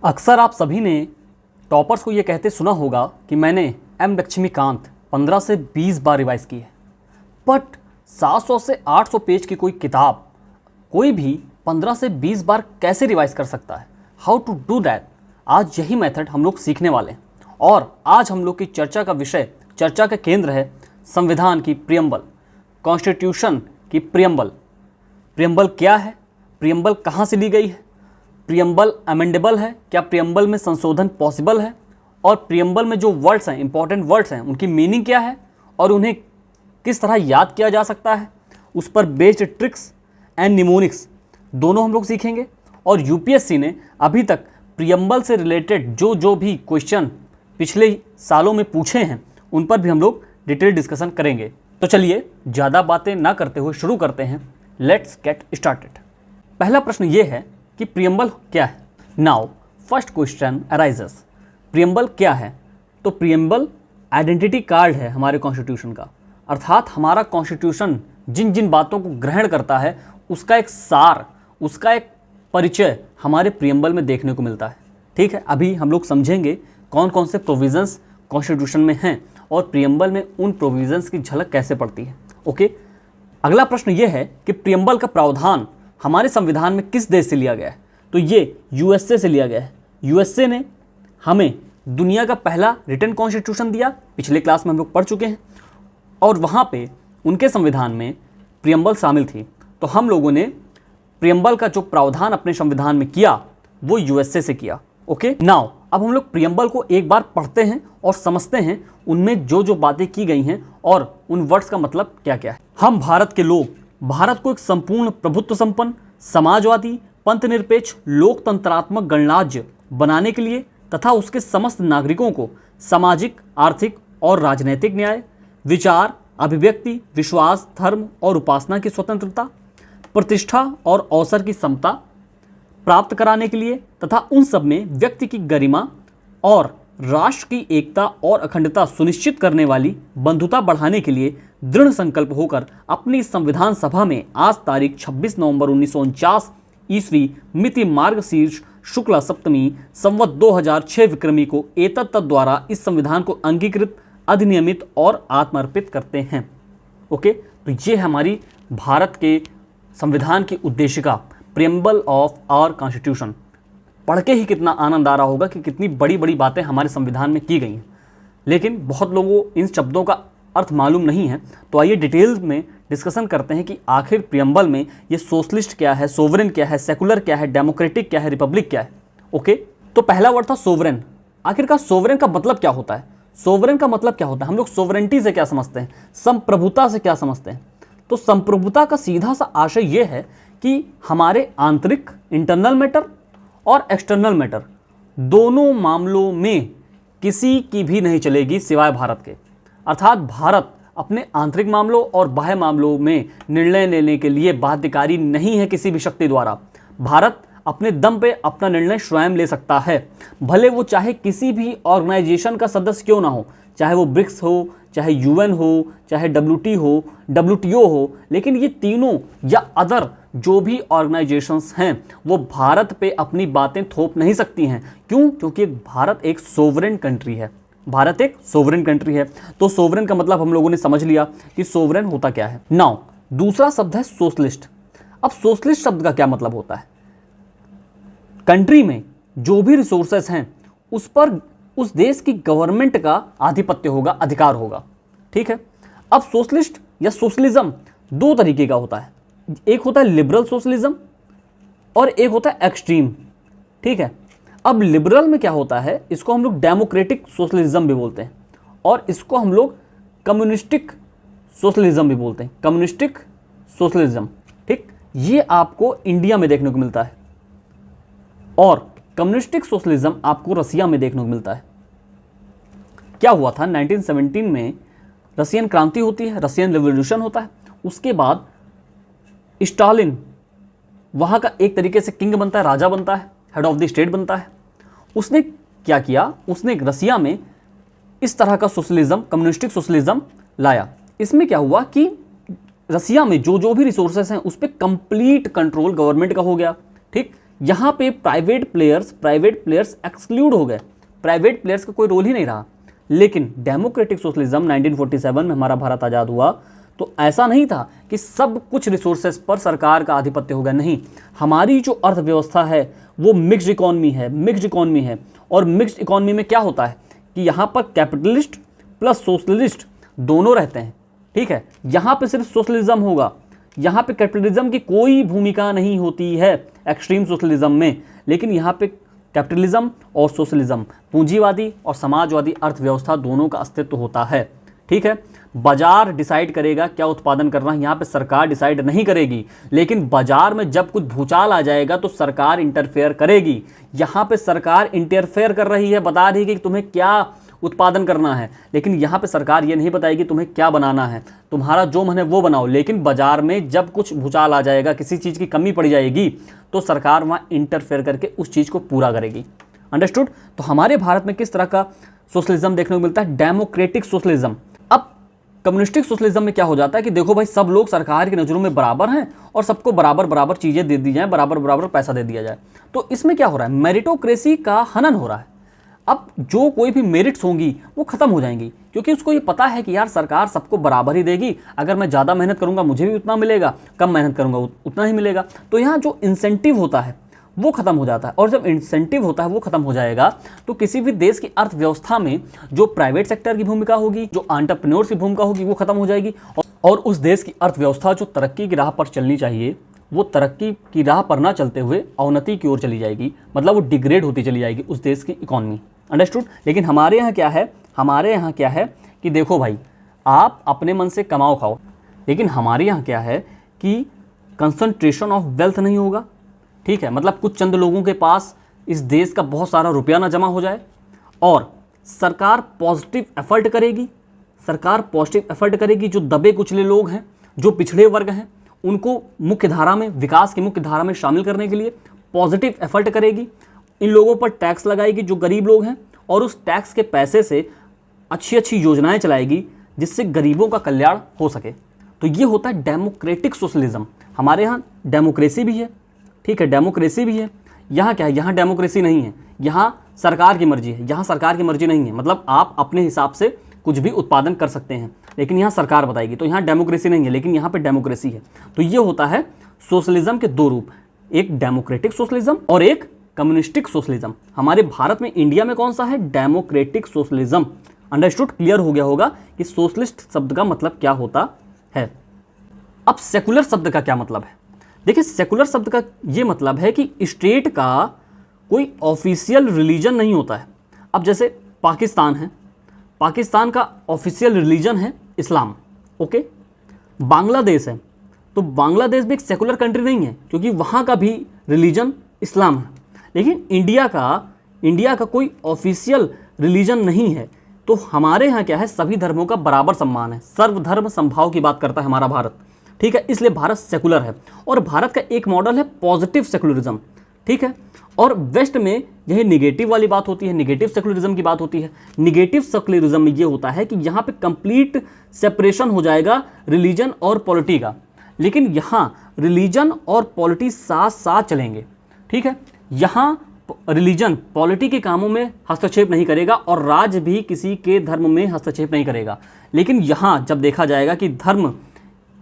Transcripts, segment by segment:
अक्सर आप सभी ने टॉपर्स को ये कहते सुना होगा कि मैंने एम लक्ष्मीकांत 15 से 20 बार रिवाइज़ की है। बट 700 से 800 पेज की कोई किताब कोई भी 15 से 20 बार कैसे रिवाइज़ कर सकता है? How to do that? आज यही मेथड हम लोग सीखने वाले हैं। और आज हम लोग की चर्चा का विषय, चर्चा का केंद्र है संविधान की प्रियम्बल, कॉन्स्टिट्यूशन की प्रियम्बल। प्रियम्बल क्या है? प्रियम्बल कहाँ से ली गई है? प्रियम्बल अमेंडेबल है? क्या प्रियम्बल में संशोधन पॉसिबल है? और प्रियम्बल में जो वर्ड्स हैं, इंपॉर्टेंट वर्ड्स हैं, उनकी मीनिंग क्या है और उन्हें किस तरह याद किया जा सकता है, उस पर बेस्ड ट्रिक्स एंड निमोनिक्स दोनों हम लोग सीखेंगे। और यूपीएससी ने अभी तक प्रियम्बल से रिलेटेड जो भी क्वेश्चन पिछले सालों में पूछे हैं उन पर भी हम लोग डिटेल डिस्कशन करेंगे। तो चलिए ज़्यादा बातें ना करते हुए शुरू करते हैं। Let's get started. पहला प्रश्न ये है कि प्रियम्बल क्या है? Now first question arises, preamble क्या है? तो प्रियम्बल आइडेंटिटी कार्ड है हमारे कॉन्स्टिट्यूशन का। अर्थात हमारा कॉन्स्टिट्यूशन जिन जिन बातों को ग्रहण करता है उसका एक सार, उसका एक परिचय हमारे प्रियम्बल में देखने को मिलता है। ठीक है, अभी हम लोग समझेंगे कौन कौन से प्रोविजंस कॉन्स्टिट्यूशन में हैं और प्रियम्बल में उन प्रोविजंस की झलक कैसे पड़ती है। ओके, अगला प्रश्न ये है कि प्रियम्बल का प्रावधान हमारे संविधान में किस देश से लिया गया है? तो ये यूएसए से लिया गया है। यूएसए ने हमें दुनिया का पहला रिटन कॉन्स्टिट्यूशन दिया, पिछले क्लास में हम लोग पढ़ चुके हैं, और वहाँ पे उनके संविधान में प्रियम्बल शामिल थी। तो हम लोगों ने प्रियम्बल का जो प्रावधान अपने संविधान में किया वो यूएसए से किया। ओके, नाउ अब हम लोग प्रियम्बल को एक बार पढ़ते हैं और समझते हैं उनमें जो जो बातें की गई हैं और उन वर्ड्स का मतलब क्या क्या है। हम भारत के लोग भारत को एक संपूर्ण प्रभुत्व संपन्न, समाजवादी, पंथनिरपेक्ष, लोकतंत्रात्मक गणराज्य बनाने के लिए तथा उसके समस्त नागरिकों को सामाजिक, आर्थिक और राजनैतिक न्याय, विचार, अभिव्यक्ति, विश्वास, धर्म और उपासना की स्वतंत्रता, प्रतिष्ठा और अवसर की समता प्राप्त कराने के लिए तथा उन सब में व्यक्ति की गरिमा और राष्ट्र की एकता और अखंडता सुनिश्चित करने वाली बंधुता बढ़ाने के लिए दृढ़ संकल्प होकर अपनी संविधान सभा में आज तारीख 26 नवंबर 1949 ईस्वी मिति मार्गशीर्ष शुक्ला सप्तमी संवत 2006 विक्रमी को एतत् द्वारा इस संविधान को अंगीकृत, अधिनियमित और आत्मर्पित करते हैं। ओके, तो ये हमारी भारत के संविधान की उद्देशिका, प्रियम्बल ऑफ आवर कॉन्स्टिट्यूशन। पढ़ के ही कितना आनंद आ रहा होगा कि कितनी बड़ी बड़ी बातें हमारे संविधान में की गई हैं, लेकिन बहुत लोगों को इन शब्दों का अर्थ मालूम नहीं है। तो आइए डिटेल में डिस्कशन करते हैं कि आखिर प्रियम्बल में ये सोशलिस्ट क्या है, सोवरेन क्या है, सेकुलर क्या है, डेमोक्रेटिक क्या है, रिपब्लिक क्या है। ओके, तो पहला वर्ड था सोवरेन। आखिरकार सोवरेन का मतलब क्या होता है? सोवरेन का मतलब क्या होता है? हम लोग सोवरेंटी से क्या समझते हैं, संप्रभुता से क्या समझते हैं? तो संप्रभुता का सीधा सा आशय यह है कि हमारे आंतरिक, इंटरनल मैटर और एक्सटर्नल मैटर, दोनों मामलों में किसी की भी नहीं चलेगी सिवाय भारत के। अर्थात भारत अपने आंतरिक मामलों और बाह्य मामलों में निर्णय लेने के लिए बाध्यकारी नहीं है किसी भी शक्ति द्वारा। भारत अपने दम पे अपना निर्णय स्वयं ले सकता है, भले वो चाहे किसी भी ऑर्गेनाइजेशन का सदस्य क्यों ना हो, चाहे वो ब्रिक्स हो, चाहे यूएन हो, चाहे डब्ल्यूटीओ हो। लेकिन ये तीनों या अदर जो भी ऑर्गेनाइजेशंस हैं वो भारत पे अपनी बातें थोप नहीं सकती हैं। क्यों? क्योंकि भारत एक सोवरेन कंट्री है। भारत एक सोवरेन कंट्री है। तो सोवरेन का मतलब हम लोगों ने समझ लिया कि सोवरेन होता क्या है। नाउ दूसरा शब्द है सोशलिस्ट। अब सोशलिस्ट शब्द का क्या मतलब होता है? कंट्री में जो भी रिसोर्सेस हैं उस पर उस देश की गवर्नमेंट का आधिपत्य होगा, अधिकार होगा। ठीक है, अब सोशलिस्ट या सोशलिज्म दो तरीके का होता है। एक होता है लिबरल सोशलिज्म और एक होता है एक्सट्रीम। ठीक है, अब लिबरल में क्या होता है, इसको हम लोग डेमोक्रेटिक सोशलिज्म भी बोलते हैं और इसको हम लोग कम्युनिस्टिक सोशलिज्म भी बोलते हैं, कम्युनिस्टिक सोशलिज्म। ठीक, ये आपको इंडिया में देखने को मिलता है और कम्युनिस्टिक सोशलिज्म आपको रसिया में देखने को मिलता है। क्या हुआ था, 1917 में रसियन क्रांति होती है, रसियन रिवॉल्यूशन होता है। उसके बाद स्टालिन वहाँ का एक तरीके से किंग बनता है, राजा बनता है, हेड ऑफ द स्टेट बनता है। उसने क्या किया, उसने रसिया में इस तरह का सोशलिज्म, कम्युनिस्टिक सोशलिज्म लाया। इसमें क्या हुआ कि रसिया में जो जो भी रिसोर्सेस हैं उस पर कंप्लीट कंट्रोल गवर्नमेंट का हो गया। ठीक, यहाँ पे प्राइवेट प्लेयर्स एक्सक्लूड हो गए, प्राइवेट प्लेयर्स का कोई रोल ही नहीं रहा। लेकिन डेमोक्रेटिक सोशलिज्म 1947 में हमारा भारत आज़ाद हुआ तो ऐसा नहीं था कि सब कुछ रिसोर्सेस पर सरकार का आधिपत्य होगा, नहीं। हमारी जो अर्थव्यवस्था है वो मिक्स्ड इकोनॉमी है। और मिक्स्ड इकोनॉमी में क्या होता है कि यहाँ पर कैपिटलिस्ट प्लस सोशलिस्ट दोनों रहते हैं, ठीक है। यहाँ पे सिर्फ सोशलिज्म होगा, यहाँ पे कैपिटलिज्म की कोई भूमिका नहीं होती है एक्सट्रीम सोशलिज्म में। लेकिन यहाँ पे कैपिटलिज्म और सोशलिज्म, पूंजीवादी और समाजवादी अर्थव्यवस्था दोनों का अस्तित्व होता है, ठीक है। बाजार डिसाइड करेगा क्या उत्पादन करना है, यहाँ पे सरकार डिसाइड नहीं करेगी। लेकिन बाजार में जब कुछ भूचाल आ जाएगा तो सरकार इंटरफेयर करेगी। यहाँ पे सरकार इंटरफेयर कर रही है, बता रही है कि तुम्हें क्या उत्पादन करना है, लेकिन यहाँ पे सरकार ये नहीं बताएगी तुम्हें क्या बनाना है, तुम्हारा जो मन है वो बनाओ। लेकिन बाजार में जब कुछ भूचाल आ जाएगा, किसी चीज़ की कमी पड़ जाएगी, तो सरकार वहाँ इंटरफेयर करके उस चीज़ को पूरा करेगी। अंडरस्टूड। तो हमारे भारत में किस तरह का सोशलिज्म देखने को मिलता है? Democratic socialism. अब कम्युनिस्टिक सोशलिज्म में क्या हो जाता है कि देखो भाई, सब लोग सरकार की नज़रों में बराबर हैं और सबको बराबर बराबर चीज़ें दे दी जाएं, बराबर बराबर पैसा दे दिया जाए। तो इसमें क्या हो रहा है? मेरिटोक्रेसी का हनन हो रहा है। अब जो कोई भी मेरिट्स होंगी वो खत्म हो जाएंगी, क्योंकि उसको ये पता है कि यार सरकार सबको बराबर ही देगी। अगर मैं ज़्यादा मेहनत करूंगा मुझे भी उतना मिलेगा, कम मेहनत करूंगा उतना ही मिलेगा। तो यहाँ जो इंसेंटिव होता है वो खत्म हो जाता है। और जब इंसेंटिव होता है वो खत्म हो जाएगा तो किसी भी देश की अर्थव्यवस्था में जो प्राइवेट सेक्टर की भूमिका होगी, जो एंटरप्रेन्योर्स की भूमिका होगी, वो खत्म हो जाएगी। और उस देश की अर्थव्यवस्था जो तरक्की की राह पर चलनी चाहिए वो तरक्की की राह पर ना चलते हुए अवनति की ओर चली जाएगी, मतलब वो डिग्रेड होती चली जाएगी उस देश की इकोनॉमी। अंडरस्टूड। लेकिन हमारे यहाँ क्या है कि देखो भाई, आप अपने मन से कमाओ खाओ, लेकिन हमारे यहाँ क्या है कि कंसंट्रेशन ऑफ वेल्थ नहीं होगा, ठीक है। मतलब कुछ चंद लोगों के पास इस देश का बहुत सारा रुपया ना जमा हो जाए, और सरकार पॉजिटिव एफर्ट करेगी, जो दबे कुचले लोग हैं, जो पिछड़े वर्ग हैं, उनको मुख्य धारा में, विकास की मुख्य धारा में शामिल करने के लिए पॉजिटिव एफर्ट करेगी। इन लोगों पर टैक्स लगाएगी जो गरीब लोग हैं, और उस टैक्स के पैसे से अच्छी अच्छी योजनाएं चलाएगी जिससे गरीबों का कल्याण हो सके। तो ये होता है डेमोक्रेटिक सोशलिज्म। हमारे यहाँ डेमोक्रेसी भी है, ठीक है, डेमोक्रेसी भी है। यहाँ क्या है? यहाँ डेमोक्रेसी नहीं है, यहाँ सरकार की मर्जी है। यहाँ सरकार की मर्जी नहीं है, मतलब आप अपने हिसाब से कुछ भी उत्पादन कर सकते हैं, लेकिन यहाँ सरकार बताएगी। तो यहाँ डेमोक्रेसी नहीं है, लेकिन यहाँ पे डेमोक्रेसी है। तो ये होता है सोशलिज्म के दो रूप, एक डेमोक्रेटिक सोशलिज्म और एक कम्युनिस्टिक सोशलिज्म। हमारे भारत में, इंडिया में कौन सा है? Democratic socialism. अंडरस्टूड, क्लियर हो गया होगा कि सोशलिस्ट शब्द का मतलब क्या होता है। अब सेकुलर शब्द का क्या मतलब है? देखिए, सेकुलर शब्द का ये मतलब है कि स्टेट का कोई ऑफिशियल रिलीजन नहीं होता है। अब जैसे पाकिस्तान है, पाकिस्तान का ऑफिशियल रिलीजन है इस्लाम, ओके। बांग्लादेश है, तो बांग्लादेश भी एक सेकुलर कंट्री नहीं है, क्योंकि वहाँ का भी रिलीजन इस्लाम है। लेकिन इंडिया का कोई ऑफिशियल रिलीजन नहीं है। तो हमारे यहाँ क्या है? सभी धर्मों का बराबर सम्मान है, सर्वधर्म समभाव की बात करता है हमारा भारत, ठीक है। इसलिए भारत सेकुलर है। और भारत का एक मॉडल है पॉजिटिव सेकुलरिज्म, ठीक है। और वेस्ट में यही निगेटिव वाली बात होती है, निगेटिव सेकुलरिज्म की बात होती है। निगेटिव सेकुलरिज्म में ये होता है कि यहाँ पे कंप्लीट सेपरेशन हो जाएगा रिलीजन और पॉलिटी का, लेकिन यहाँ रिलीजन और पॉलिटी साथ साथ चलेंगे, ठीक है। यहाँ रिलीजन पॉलिटी के कामों में हस्तक्षेप नहीं करेगा और राज्य भी किसी के धर्म में हस्तक्षेप नहीं करेगा। लेकिन यहाँ जब देखा जाएगा कि धर्म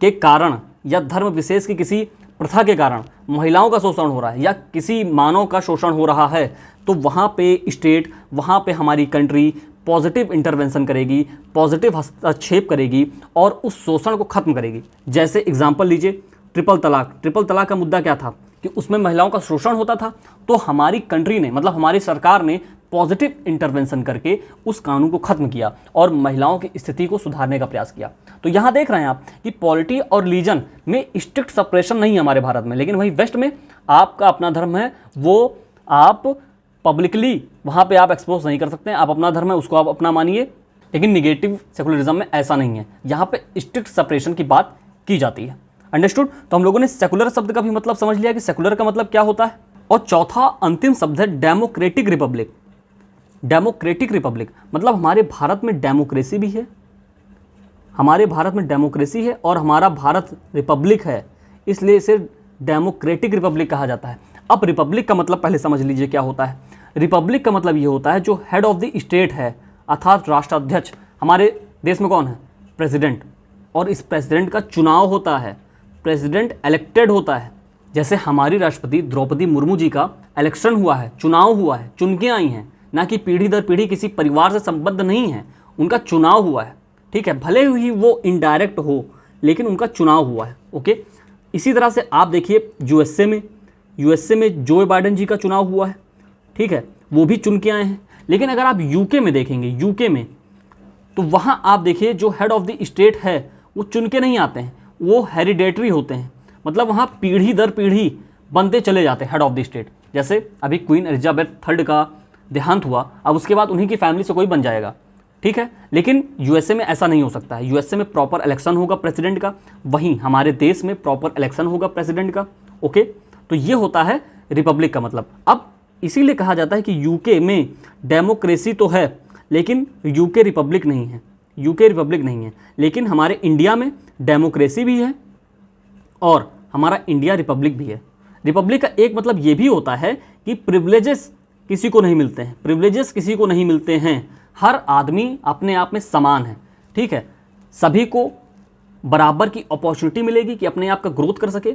के कारण या धर्म विशेष की किसी प्रथा के कारण महिलाओं का शोषण हो रहा है या किसी मानव का शोषण हो रहा है, तो वहाँ पे स्टेट, वहाँ पे हमारी कंट्री पॉजिटिव इंटरवेंशन करेगी, पॉजिटिव हस्तक्षेप करेगी और उस शोषण को खत्म करेगी। जैसे एग्जाम्पल लीजिए ट्रिपल तलाक का मुद्दा क्या था कि उसमें महिलाओं का शोषण होता था, तो हमारी कंट्री ने, मतलब हमारी सरकार ने पॉजिटिव इंटरवेंशन करके उस कानून को खत्म किया और महिलाओं की स्थिति को सुधारने का प्रयास किया। तो यहाँ देख रहे हैं आप कि पॉलिटी और रिलीजन में स्ट्रिक्ट सेपरेशन नहीं है हमारे भारत में, लेकिन वहीं वेस्ट में आपका अपना धर्म है, वो आप पब्लिकली वहाँ पे आप एक्सपोज नहीं कर सकते हैं, आप अपना धर्म है उसको आप अपना मानिए। लेकिन निगेटिव सेकुलरिज्म में ऐसा नहीं है, यहाँ पे स्ट्रिक्ट सेपरेशन की बात की जाती है। अंडरस्टूड। तो हम लोगों ने सेकुलर शब्द का भी मतलब समझ लिया कि सेकुलर का मतलब क्या होता है। और चौथा अंतिम शब्द है डेमोक्रेटिक रिपब्लिक। डेमोक्रेटिक रिपब्लिक मतलब हमारे भारत में डेमोक्रेसी भी है, हमारे भारत में डेमोक्रेसी है और हमारा भारत रिपब्लिक है, इसलिए इसे डेमोक्रेटिक रिपब्लिक कहा जाता है। अब रिपब्लिक का मतलब पहले समझ लीजिए क्या होता है। रिपब्लिक का मतलब ये होता है जो हेड ऑफ द स्टेट है अर्थात राष्ट्राध्यक्ष, हमारे देश में कौन है? प्रेसिडेंट। और इस प्रेसिडेंट का चुनाव होता है, प्रेसिडेंट इलेक्टेड होता है। जैसे हमारी राष्ट्रपति द्रौपदी मुर्मू जी का इलेक्शन हुआ है, चुनाव हुआ है, चुन के आई हैं, ना कि पीढ़ी दर पीढ़ी किसी परिवार से संबद्ध नहीं है, उनका चुनाव हुआ है। ठीक है, भले ही वो इनडायरेक्ट हो लेकिन उनका चुनाव हुआ है। ओके, इसी तरह से आप देखिए यूएसए में जो बाइडेन जी का चुनाव हुआ है। ठीक है, वो भी चुन के आए हैं। लेकिन अगर आप यूके में देखेंगे, यूके में तो वहाँ आप देखिए जो हेड ऑफ द स्टेट है वो चुन के नहीं आते हैं, वो हेरिडेटरी होते हैं। मतलब वहाँ पीढ़ी दर पीढ़ी बनते चले जाते हैं हेड ऑफ द स्टेट। जैसे अभी क्वीन एलिजाबेथ थर्ड का देहांत हुआ, अब उसके बाद उन्हीं की फैमिली से कोई बन जाएगा। ठीक है, लेकिन यूएसए में ऐसा नहीं हो सकता है। यूएसए में प्रॉपर इलेक्शन होगा प्रेसिडेंट का, वहीं हमारे देश में प्रॉपर इलेक्शन होगा प्रेसिडेंट का। ओके, तो ये होता है रिपब्लिक का मतलब। अब इसीलिए कहा जाता है कि यूके में डेमोक्रेसी तो है लेकिन यूके रिपब्लिक नहीं है, यूके रिपब्लिक नहीं है। लेकिन हमारे इंडिया में डेमोक्रेसी भी है और हमारा इंडिया रिपब्लिक भी है। रिपब्लिक का एक मतलब ये भी होता है कि प्रिविलेजेस किसी को नहीं मिलते हैं, प्रिविलेजेस किसी को नहीं मिलते हैं। हर आदमी अपने आप में समान है। ठीक है, सभी को बराबर की अपॉर्चुनिटी मिलेगी कि अपने आप का ग्रोथ कर सके,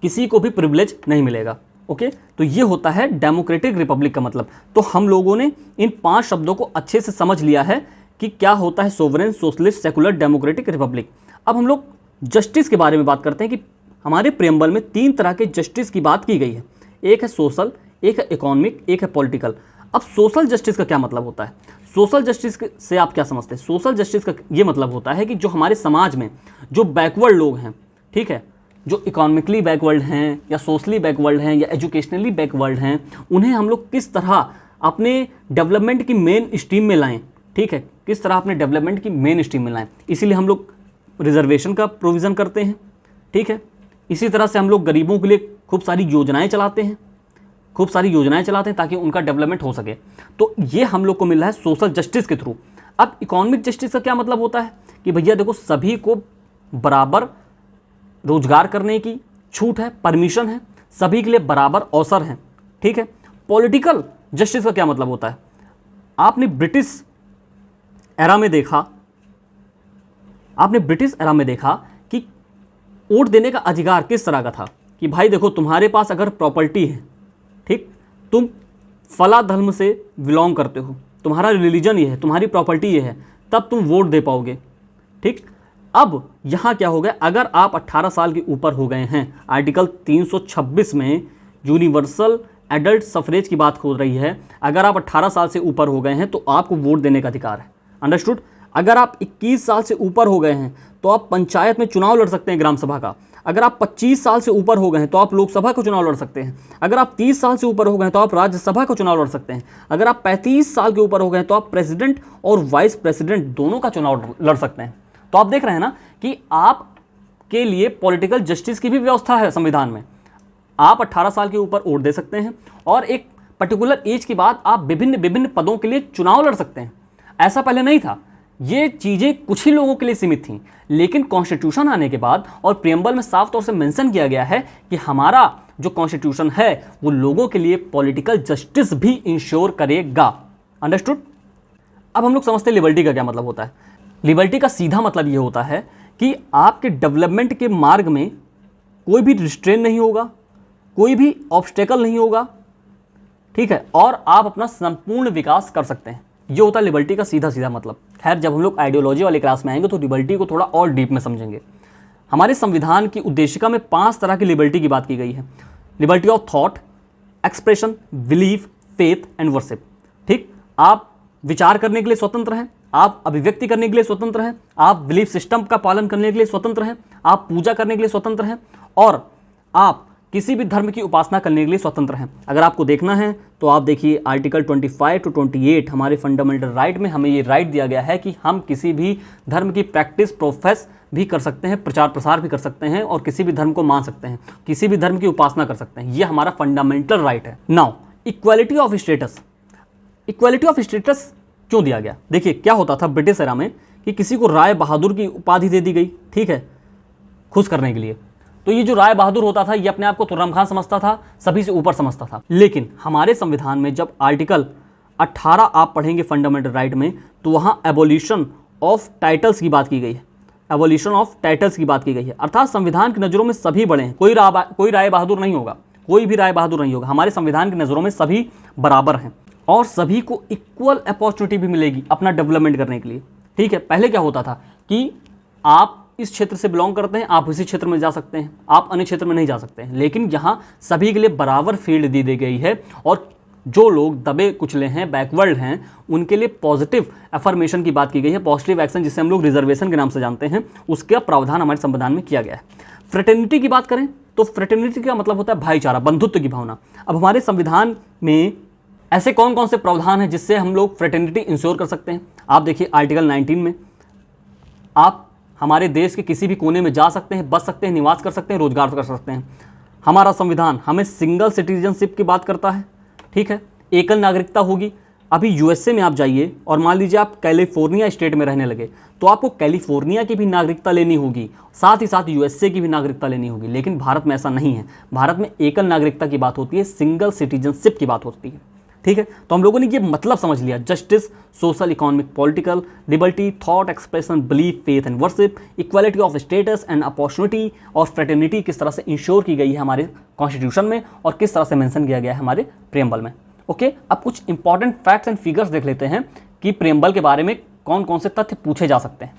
किसी को भी प्रिविलेज नहीं मिलेगा। ओके, तो ये होता है डेमोक्रेटिक रिपब्लिक का मतलब। तो हम लोगों ने इन 5 शब्दों को अच्छे से समझ लिया है कि क्या होता है sovereign, socialist, secular, democratic, Republic. अब हम लोग जस्टिस के बारे में बात करते हैं कि हमारे प्रेम्बल में 3 तरह के जस्टिस की बात की गई है। एक है सोशल, एक है इकोनॉमिक, एक है पॉलिटिकल। अब सोशल जस्टिस का क्या मतलब होता है? सोशल जस्टिस से आप क्या समझते हैं? सोशल जस्टिस का ये मतलब होता है कि जो हमारे समाज में जो बैकवर्ड लोग हैं, ठीक है, जो इकोनॉमिकली बैकवर्ड हैं या सोशली बैकवर्ड हैं या एजुकेशनली बैकवर्ड हैं, उन्हें हम लोग किस तरह अपने डेवलपमेंट की मेन स्ट्रीम में लाएं। ठीक है, किस तरह अपने डेवलपमेंट की मेन स्ट्रीम में लाएं, इसीलिए हम लोग रिजर्वेशन का प्रोविज़न करते हैं। ठीक है, इसी तरह से हम लोग गरीबों के लिए खूब सारी योजनाएं चलाते हैं, ताकि उनका डेवलपमेंट हो सके। तो ये हम लोग को मिल रहा है सोशल जस्टिस के थ्रू। अब इकोनॉमिक जस्टिस का क्या मतलब होता है कि भैया देखो सभी को बराबर रोजगार करने की छूट है, परमिशन है, सभी के लिए बराबर अवसर हैं। ठीक है, पॉलिटिकल जस्टिस का क्या मतलब होता है? आपने ब्रिटिश एरा में देखा कि वोट देने का अधिकार किस तरह का था कि भाई देखो तुम्हारे पास अगर प्रॉपर्टी है, ठीक, तुम फला धर्म से बिलोंग करते हो, तुम्हारा रिलीजन ये है, तुम्हारी प्रॉपर्टी ये है, तब तुम वोट दे पाओगे। ठीक, अब यहाँ क्या हो गया, अगर आप 18 साल के ऊपर हो गए हैं, आर्टिकल 326 में यूनिवर्सल एडल्ट सफरेज की बात हो रही है, अगर आप 18 साल से ऊपर हो गए हैं तो आपको वोट देने का अधिकार है। अंडरस्टूड? अगर आप 21 साल से ऊपर हो गए हैं तो आप पंचायत में चुनाव लड़ सकते हैं, ग्राम सभा का। अगर आप 25 साल से ऊपर हो गए हैं तो आप लोकसभा का चुनाव लड़ सकते हैं। अगर आप 30 साल से ऊपर हो गए हैं तो आप राज्यसभा का चुनाव लड़ सकते हैं। अगर आप 35 साल के ऊपर हो गए हैं तो आप प्रेसिडेंट और वाइस प्रेसिडेंट दोनों का चुनाव लड़ सकते हैं। तो आप देख रहे हैं ना कि आपके लिए पॉलिटिकल जस्टिस की भी व्यवस्था है संविधान में। आप 18 साल के ऊपर वोट दे सकते हैं और एक पर्टिकुलर एज के बाद आप विभिन्न पदों के लिए चुनाव लड़ सकते हैं। ऐसा पहले नहीं था, ये चीज़ें कुछ ही लोगों के लिए सीमित थीं। लेकिन कॉन्स्टिट्यूशन आने के बाद और प्रियम्बल में साफ तौर से मेंशन किया गया है कि हमारा जो कॉन्स्टिट्यूशन है वो लोगों के लिए पॉलिटिकल जस्टिस भी इंश्योर करेगा। अंडरस्टूड? अब हम लोग समझते हैं लिबर्टी का क्या मतलब होता है। लिबर्टी का सीधा मतलब ये होता है कि आपके डेवलपमेंट के मार्ग में कोई भी रिस्ट्रेन नहीं होगा, कोई भी ऑब्स्टेकल नहीं होगा। ठीक है, और आप अपना संपूर्ण विकास कर सकते हैं। ये होता है लिबर्टी का सीधा मतलब। खैर, जब हम लोग आइडियोलॉजी वाले क्लास में आएंगे तो लिबर्टी को थोड़ा और डीप में समझेंगे। हमारे संविधान की उद्देशिका में 5 तरह की लिबर्टी की बात की गई है। Liberty of thought, expression, belief, faith and worship. ठीक, आप विचार करने के लिए स्वतंत्र हैं, आप अभिव्यक्ति करने के लिए स्वतंत्र हैं, आप बिलीफ सिस्टम का पालन करने के लिए स्वतंत्र हैं, आप पूजा करने के लिए स्वतंत्र हैं और आप किसी भी धर्म की उपासना करने के लिए स्वतंत्र हैं। अगर आपको देखना है तो आप देखिए आर्टिकल 25 to 28 हमारे फंडामेंटल राइट में हमें ये राइट दिया गया है कि हम किसी भी धर्म की प्रैक्टिस, प्रोफेस भी कर सकते हैं, प्रचार प्रसार भी कर सकते हैं और किसी भी धर्म को मान सकते हैं, किसी भी धर्म की उपासना कर सकते हैं। ये हमारा फंडामेंटल राइट है। Now equality of status. Equality of status क्यों दिया गया? देखिए क्या होता था ब्रिटिश एरा में कि किसी को राय बहादुर की उपाधि दे दी गई, ठीक है, खुश करने के लिए। तो ये जो राय बहादुर होता था ये अपने आप को तुर्रम खान समझता था, सभी से ऊपर समझता था। लेकिन हमारे संविधान में जब आर्टिकल 18 आप पढ़ेंगे फंडामेंटल राइट में, तो वहाँ एबोलिशन ऑफ टाइटल्स की बात की गई है। एबोलिशन ऑफ टाइटल्स की बात की गई है, अर्थात संविधान की नज़रों में सभी बड़े हैं, कोई राय बहादुर नहीं होगा, कोई भी राय बहादुर नहीं होगा। हमारे संविधान की नज़रों में सभी बराबर हैं और सभी को इक्वल अपॉर्चुनिटी भी मिलेगी अपना डेवलपमेंट करने के लिए। ठीक है, पहले क्या होता था कि आप इस क्षेत्र से बिलोंग करते हैं, आप इसी क्षेत्र में जा सकते हैं, आप अन्य क्षेत्र में नहीं जा सकते हैं। लेकिन यहाँ सभी के लिए बराबर फील्ड दी गई है और जो लोग दबे कुचले हैं, बैकवर्ड हैं, उनके लिए पॉजिटिव अफर्मेशन की बात की गई है, पॉजिटिव एक्शन जिसे हम लोग रिजर्वेशन के नाम से जानते हैं, उसका प्रावधान हमारे संविधान में किया गया है। फ्रेटर्निटी की बात करें तो फ्रेटर्निटी का मतलब होता है भाईचारा, बंधुत्व की भावना। अब हमारे संविधान में ऐसे कौन कौन से प्रावधान हैं जिससे हम लोग फ्रेटर्निटी इंश्योर कर सकते हैं? आप देखिए आर्टिकल 19 में आप हमारे देश के किसी भी कोने में जा सकते हैं, बस सकते हैं, निवास कर सकते हैं, रोजगार कर सकते हैं। हमारा संविधान हमें सिंगल सिटीजनशिप की बात करता है। ठीक है, एकल नागरिकता होगी। अभी यूएसए में आप जाइए और मान लीजिए आप कैलिफोर्निया स्टेट में रहने लगे, तो आपको कैलिफोर्निया की भी नागरिकता लेनी होगी, साथ ही साथ यूएसए की भी नागरिकता लेनी होगी। लेकिन भारत में ऐसा नहीं है। भारत में एकल नागरिकता की बात होती है, सिंगल सिटीजनशिप की बात होती है। ठीक है, तो हम लोगों ने ये मतलब समझ लिया, justice, social, economic, political, liberty, thought expression, belief, faith and worship, equality of status and opportunity और फ्रेटर्निटी किस तरह से इंश्योर की गई है हमारे कॉन्स्टिट्यूशन में और किस तरह से मेंशन किया गया है हमारे प्रेम्बल में। ओके, अब कुछ इंपॉर्टेंट फैक्ट्स एंड फिगर्स देख लेते हैं कि प्रेम्बल के बारे में कौन कौन से तथ्य पूछे जा सकते हैं।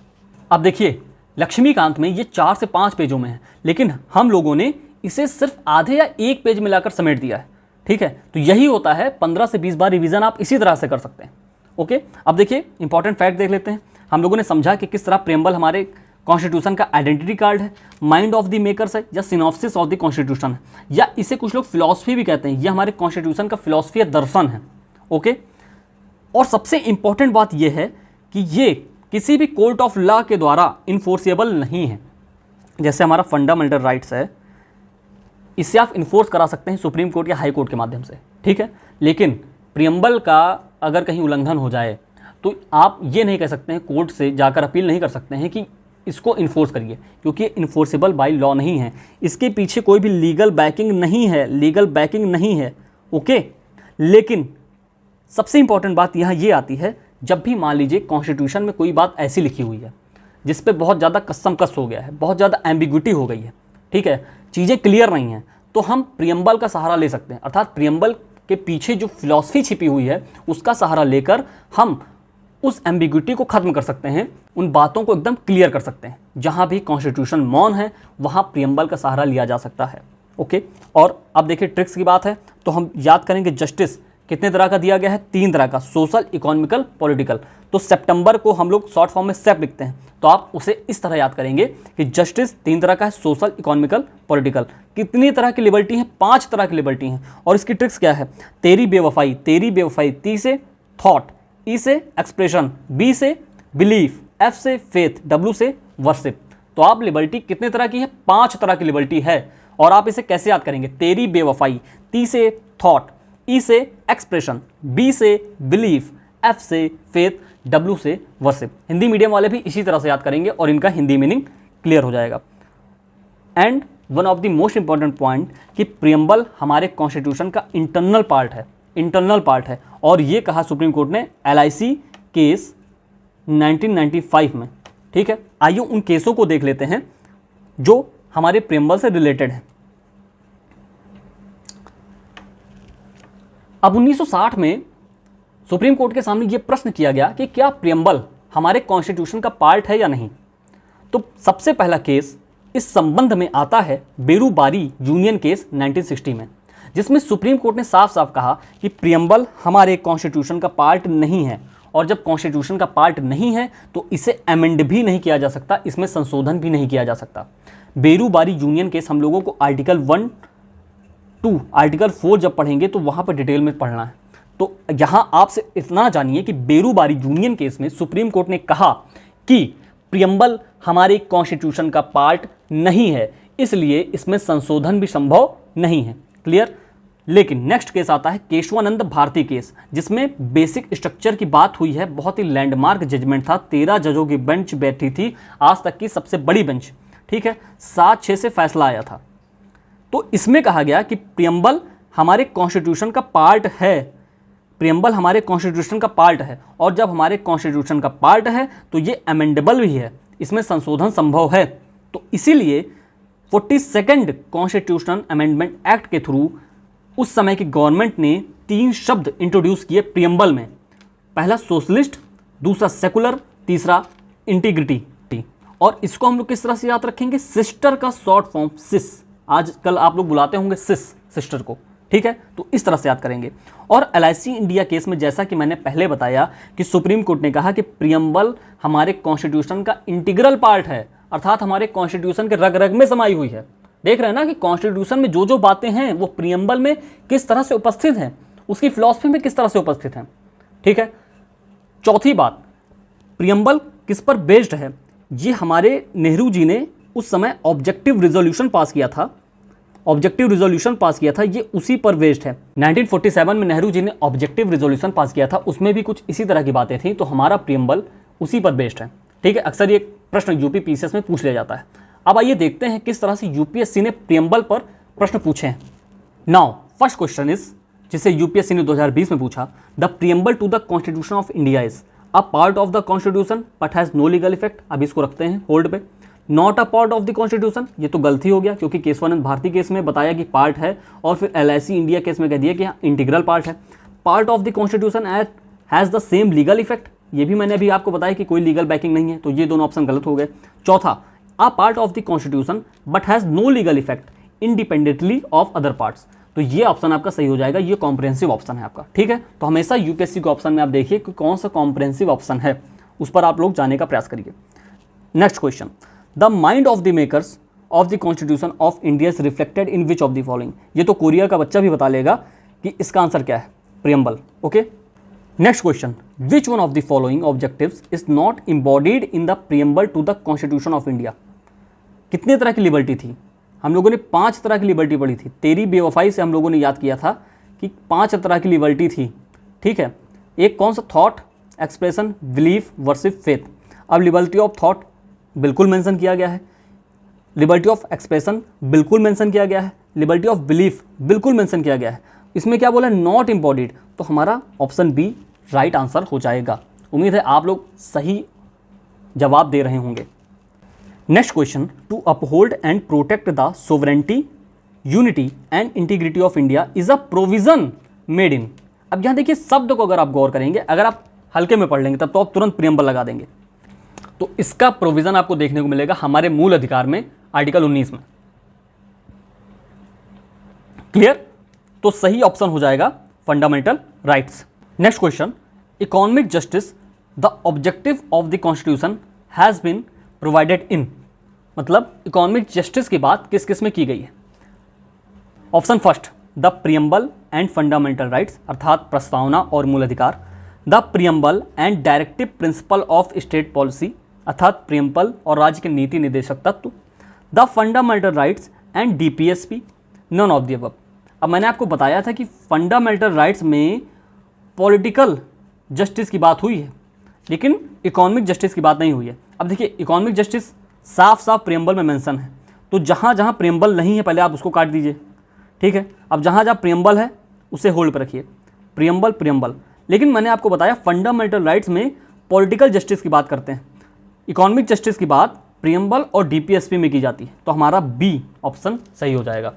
अब देखिए, लक्ष्मीकांत में ये 4 से 5 पेजों में है, लेकिन हम लोगों ने इसे सिर्फ आधे या 1 पेज में लाकर समेट दिया है। ठीक है, तो यही होता है 15 से 20 बार रिवीजन आप इसी तरह से कर सकते हैं। ओके, अब देखिए इंपॉर्टेंट फैक्ट देख लेते हैं। हम लोगों ने समझा कि किस तरह प्रेम्बल हमारे कॉन्स्टिट्यूशन का आइडेंटिटी कार्ड है, माइंड ऑफ द मेकर्स है या सिनॉप्सिस ऑफ द कॉन्स्टिट्यूशन है, या इसे कुछ लोग फिलॉसफी भी कहते हैं। ये हमारे कॉन्स्टिट्यूशन का फिलॉसफी या दर्शन है। ओके, और सबसे इंपॉर्टेंट बात यह है कि ये किसी भी कोर्ट ऑफ लॉ के द्वारा इन्फोर्सेबल नहीं है। जैसे हमारा फंडामेंटल राइट्स है, इसे आप इन्फोर्स करा सकते हैं सुप्रीम कोर्ट या हाई कोर्ट के माध्यम से। ठीक है, लेकिन प्रियम्बल का अगर कहीं उल्लंघन हो जाए तो आप ये नहीं कह सकते हैं, कोर्ट से जाकर अपील नहीं कर सकते हैं कि इसको इन्फोर्स करिए, क्योंकि इन्फोर्सेबल बाय लॉ नहीं है। इसके पीछे कोई भी लीगल बैकिंग नहीं है, लीगल बैकिंग नहीं है। ओके, लेकिन सबसे इंपॉर्टेंट बात यहाँ ये आती है, जब भी मान लीजिए कॉन्स्टिट्यूशन में कोई बात ऐसी लिखी हुई है जिस पे बहुत ज़्यादा कस्समकस हो गया है, बहुत ज़्यादा एम्बिग्विटी हो गई है, ठीक है, चीज़ें क्लियर नहीं हैं, तो हम प्रियम्बल का सहारा ले सकते हैं। अर्थात प्रियम्बल के पीछे जो फिलॉसफी छिपी हुई है उसका सहारा लेकर हम उस एम्बिग्विटी को खत्म कर सकते हैं, उन बातों को एकदम क्लियर कर सकते हैं। जहाँ भी कॉन्स्टिट्यूशन मौन है वहाँ प्रियम्बल का सहारा लिया जा सकता है। ओके, और अब देखिए ट्रिक्स की बात है तो हम याद करेंगे जस्टिस कितने तरह का दिया गया है, 3 तरह का, सोशल, इकोनॉमिकल, पॉलिटिकल। तो सितंबर को हम लोग शॉर्ट फॉर्म में सेप लिखते हैं, तो आप उसे इस तरह याद करेंगे कि जस्टिस 3 तरह का है, सोशल, इकोनॉमिकल, पॉलिटिकल। कितनी तरह की लिबर्टी हैं? 5 तरह की लिबर्टी हैं। और इसकी ट्रिक्स क्या है? तेरी बेवफाई, टी से थॉट, ई से एक्सप्रेशन, बी से बिलीफ, एफ से फेथ, डब्ल्यू से वर्शिप। तो आप लिबर्टी कितने तरह की है? 5 तरह की लिबर्टी है। और आप इसे कैसे याद करेंगे? तेरी बेवफाई, टी से थॉट, ई से एक्सप्रेशन, बी से बिलीफ, एफ से फेथ, डब्ल्यू से वर्शिप। हिंदी मीडियम वाले भी इसी तरह से याद करेंगे और इनका हिंदी मीनिंग क्लियर हो जाएगा। And one of the most important point कि प्रियम्बल हमारे कॉन्स्टिट्यूशन का इंटरनल पार्ट है, और ये कहा सुप्रीम कोर्ट ने LIC केस 1995 में। ठीक है, आइए उन केसों को देख लेते हैं जो हमारे प्रियम्बल से रिलेटेड है। अब 1960 में सुप्रीम कोर्ट के सामने यह प्रश्न किया गया कि क्या प्रियम्बल हमारे कॉन्स्टिट्यूशन का पार्ट है या नहीं। तो सबसे पहला केस इस संबंध में आता है बेरूबारी यूनियन केस 1960 में, जिसमें सुप्रीम कोर्ट ने साफ साफ कहा कि प्रियम्बल हमारे कॉन्स्टिट्यूशन का पार्ट नहीं है, और जब कॉन्स्टिट्यूशन का पार्ट नहीं है तो इसे अमेंड भी नहीं किया जा सकता, इसमें संशोधन भी नहीं किया जा सकता। बेरूबारी यूनियन केस हम लोगों को आर्टिकल 1, 2, आर्टिकल 4 जब पढ़ेंगे तो वहाँ पर डिटेल में पढ़ना है। तो यहाँ आपसे इतना जानिए कि बेरूबारी यूनियन केस में सुप्रीम कोर्ट ने कहा कि प्रियम्बल हमारे कॉन्स्टिट्यूशन का पार्ट नहीं है, इसलिए इसमें संशोधन भी संभव नहीं है। क्लियर। लेकिन नेक्स्ट केस आता है केशवानंद भारती केस, जिसमें बेसिक स्ट्रक्चर की बात हुई है। बहुत ही लैंडमार्क जजमेंट था, 13 जजों की बेंच बैठी थी, आज तक की सबसे बड़ी बेंच। ठीक है, 7-6 से फैसला आया था। तो इसमें कहा गया कि प्रियम्बल हमारे कॉन्स्टिट्यूशन का पार्ट है, प्रियम्बल हमारे कॉन्स्टिट्यूशन का पार्ट है, और जब हमारे कॉन्स्टिट्यूशन का पार्ट है तो ये अमेंडेबल भी है, इसमें संशोधन संभव है। तो इसीलिए 42nd कॉन्स्टिट्यूशनल अमेंडमेंट एक्ट के थ्रू उस समय की गवर्नमेंट ने 3 शब्द इंट्रोड्यूस किए प्रियम्बल में। पहला सोशलिस्ट, दूसरा सेकुलर, तीसरा इंटीग्रिटी। और इसको हम लोग किस तरह से याद रखेंगे? सिस्टर का शॉर्ट फॉर्म सिस, आजकल आप लोग बुलाते होंगे सिस, सिस्टर को, ठीक है, तो इस तरह से याद करेंगे। और LIC इंडिया केस में जैसा कि मैंने पहले बताया कि सुप्रीम कोर्ट ने कहा कि प्रियम्बल हमारे कॉन्स्टिट्यूशन का इंटीग्रल पार्ट है, अर्थात हमारे कॉन्स्टिट्यूशन के रग रग में समाई हुई है। देख रहे हैं ना कि कॉन्स्टिट्यूशन में जो जो बातें हैं वो प्रियम्बल में किस तरह से उपस्थित हैं, उसकी फिलॉसफी में किस तरह से उपस्थित हैं, ठीक है। चौथी बात, प्रियम्बल किस पर बेस्ड है? ये हमारे नेहरू जी ने उस समय ऑब्जेक्टिव रिजोल्यूशन पास किया था, ऑब्जेक्टिव रिजोल्यूशन पास किया था, ये उसी पर बेस्ड है। 1947 में नेहरू जी ने ऑब्जेक्टिव रिजोल्यूशन पास किया था, उसमें भी कुछ इसी तरह की बातें थी, तो हमारा प्रियम्बल उसी पर बेस्ड है, ठीक है। अक्सर ये प्रश्न यूपी PCS में पूछ लिया जाता है। अब आइए देखते हैं किस तरह से UPSC ने प्रियम्बल पर प्रश्न पूछे हैं। नाउ फर्स्ट क्वेश्चन इज, जिसे UPSC ने 2020 में पूछा, the preamble to the constitution of India is a part of the constitution but has no legal effect. अब इसको रखते हैं होल्ड पे। Not a part of the constitution, ये तो गलती हो गया, क्योंकि केशवानंद भारती केस में बताया कि पार्ट है, और फिर LIC इंडिया केस में कह दिया कि इंटीग्रल पार्ट है। Part of the constitution has the same legal effect, ये भी मैंने अभी आपको बताया कि कोई लीगल बैकिंग नहीं है, तो ये दोनों ऑप्शन गलत हो गए। चौथा, a part of the constitution but has no legal effect independently of other parts, तो ये ऑप्शन आपका सही हो जाएगा, ये कॉम्प्रिहेंसिव ऑप्शन है आपका, ठीक है। तो हमेशा UPSC के ऑप्शन में आप देखिए कि कौन सा कॉम्प्रिहेंसिव ऑप्शन है, उस पर आप लोग जाने का प्रयास करिए। Next question, the mind of the makers of the constitution of India is reflected in which of the following. ये तो कोरिया का बच्चा भी बता लेगा कि इसका आंसर क्या है, preamble, okay. Next question, which one of the following objectives is not embodied in the preamble to the constitution of India. कितने तरह की लिबर्टी थी? हम लोगों ने 5 तरह की लिबर्टी पढ़ी थी, तेरी बेवफाई से हम लोगों ने याद किया था कि 5 तरह की लिबर्टी थी, ठीक है। एक कौन सा? Thought, expression, belief, worship, faith. अब लिबर्टी ऑफ थॉट बिल्कुल मेंशन किया गया है, लिबर्टी ऑफ एक्सप्रेशन बिल्कुल मेंशन किया गया है, लिबर्टी ऑफ बिलीफ बिल्कुल मेंशन किया गया है। इसमें क्या बोला? नॉट एम्बॉडीड, तो हमारा ऑप्शन बी राइट आंसर हो जाएगा। उम्मीद है आप लोग सही जवाब दे रहे होंगे। Next question, to uphold and protect the sovereignty, unity and integrity of India is a provision made in. अब यहाँ देखिए शब्द को अगर आप गौर करेंगे, अगर आप हल्के में पढ़ लेंगे तब तो आप तुरंत प्रियम्बल लगा देंगे, तो इसका प्रोविजन आपको देखने को मिलेगा हमारे मूल अधिकार में, आर्टिकल 19 में। क्लियर? तो सही ऑप्शन हो जाएगा fundamental rights. Next question, economic justice the objective of the constitution has been provided in, मतलब इकोनॉमिक जस्टिस की बात किस किस में की गई है? Option first, the preamble and fundamental rights, अर्थात प्रस्तावना और मूल अधिकार। The preamble and directive principle of state policy, अर्थात प्रियम्बल और राज्य के नीति निर्देशक तत्व। The fundamental rights and DPSP, none of the above. अब मैंने आपको बताया था कि फंडामेंटल राइट्स में पॉलिटिकल जस्टिस की बात हुई है, लेकिन इकोनॉमिक जस्टिस की बात नहीं हुई है। अब देखिए इकोनॉमिक जस्टिस साफ साफ प्रियम्बल में मेंशन है, तो जहाँ जहाँ प्रियम्बल नहीं है पहले आप उसको काट दीजिए, ठीक है। अब जहाँ जहाँ प्रियम्बल है उसे होल्ड पर रखिए, प्रियम्बल प्रियम्बल। लेकिन मैंने आपको बताया फंडामेंटल राइट्स में पॉलिटिकल जस्टिस की बात करते हैं, इकोनॉमिक जस्टिस की बात प्रियम्बल और DPSP में की जाती है, तो हमारा बी ऑप्शन सही हो जाएगा।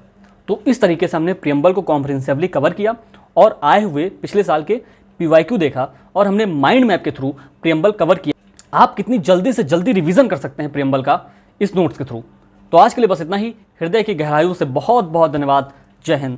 तो इस तरीके से हमने प्रियम्बल को कॉम्प्रिहेंसिवली कवर किया और आए हुए पिछले साल के PYQ देखा और हमने माइंड मैप के थ्रू प्रियम्बल कवर किया। आप कितनी जल्दी से जल्दी रिवीजन कर सकते हैं प्रियम्बल का इस नोट्स के थ्रू। तो आज के लिए बस इतना ही। हृदय की गहराइयों से बहुत बहुत धन्यवाद। जय हिंद।